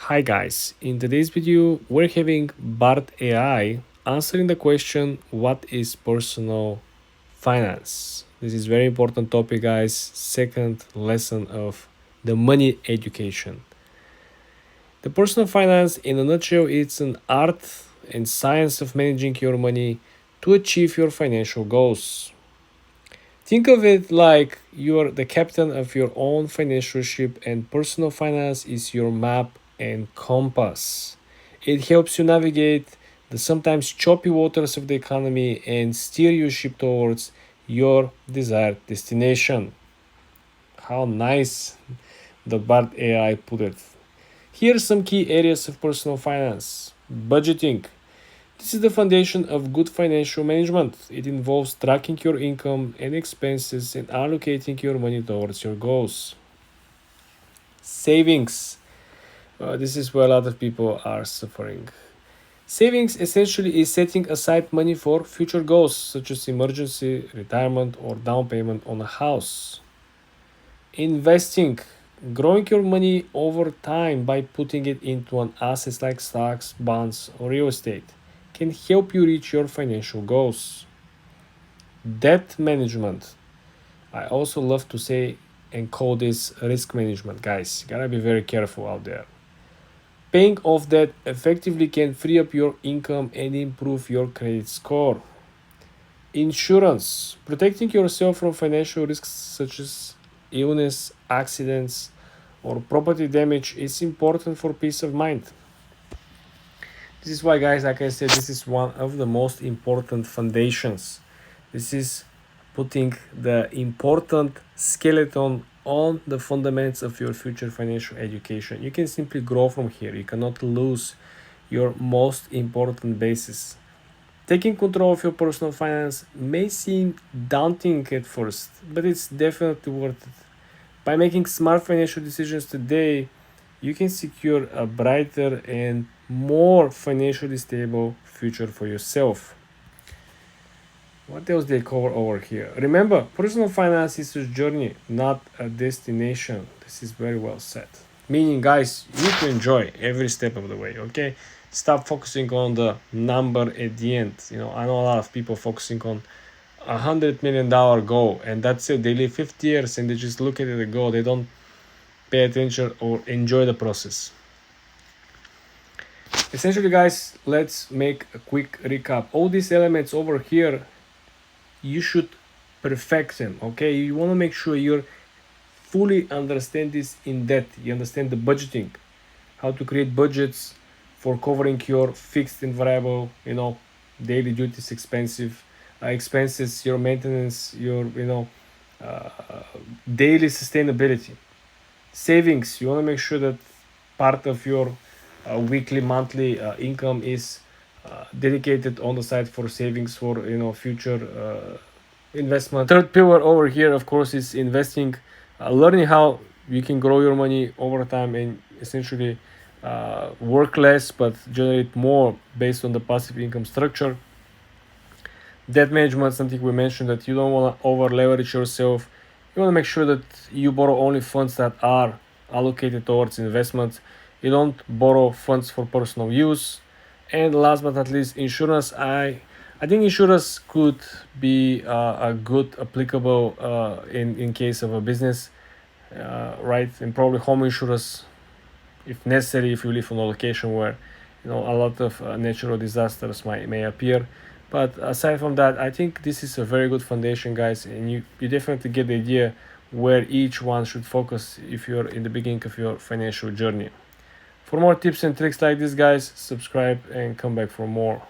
Hi guys, in today's video we're having Bart AI answering the question what is personal finance. This is very important topic guys, second lesson of the money education. The personal finance in a nutshell it's an art and science of managing your money to achieve your financial goals. Think of it like you're the captain of your own financial ship, and personal finance is your map and compass. It helps you navigate the sometimes choppy waters of the economy and steer your ship towards your desired destination. How nice the Bart AI put it. Here are some key areas of personal finance. Budgeting. This is the foundation of good financial management. It involves tracking your income and expenses and allocating your money towards your goals. Savings. This is where a lot of people are suffering. Savings essentially is setting aside money for future goals such as emergency, retirement, or down payment on a house. Investing. Growing your money over time by putting it into an assets like stocks, bonds, or real estate can help you reach your financial goals. Debt management. I also love to say and call this risk management, guys. Gotta be very careful out there. Paying off debt effectively can free up your income and improve your credit score. Insurance. Protecting yourself from financial risks such as illness, accidents, or property damage is important for peace of mind. This is why, guys, like I said, this is one of the most important foundations. This is putting the important skeleton on the fundamentals of your future financial education. You can simply grow from here. You cannot lose your most important basis. Taking control of your personal finance may seem daunting at first, but it's definitely worth it. By making smart financial decisions today, you can secure a brighter and more financially stable future for yourself. What else they cover over here? Remember, personal finance is a journey, not a destination. This is very well said. Meaning, guys, you need to enjoy every step of the way, okay? Stop focusing on the number at the end. I know a lot of people focusing on $100 million goal, and that's it. They live 50 years and they just look at the goal. They don't pay attention or enjoy the process. Essentially, guys, let's make a quick recap. All these elements over here, you should perfect them, okay? You want to make sure you fully understand this in depth. You understand the budgeting, how to create budgets for covering your fixed and variable, daily duties, expenses, your maintenance, your, uh, daily sustainability. Savings, you want to make sure that part of your weekly, monthly income is dedicated on the side for savings for future investment. Third pillar over here, of course, is investing, learning how you can grow your money over time and essentially work less but generate more based on the passive income structure. Debt management, something we mentioned, that you don't want to over leverage yourself. You want to make sure that you borrow only funds that are allocated towards investments. You don't borrow funds for personal use. And last but not least, insurance. I think insurance could be a good applicable in case of a business, right? And probably home insurance if necessary, if you live on a location where a lot of natural disasters may appear. But aside from that, I think this is a very good foundation, guys, and you definitely get the idea where each one should focus if you're in the beginning of your financial journey. For more tips and tricks like this, guys, subscribe and come back for more.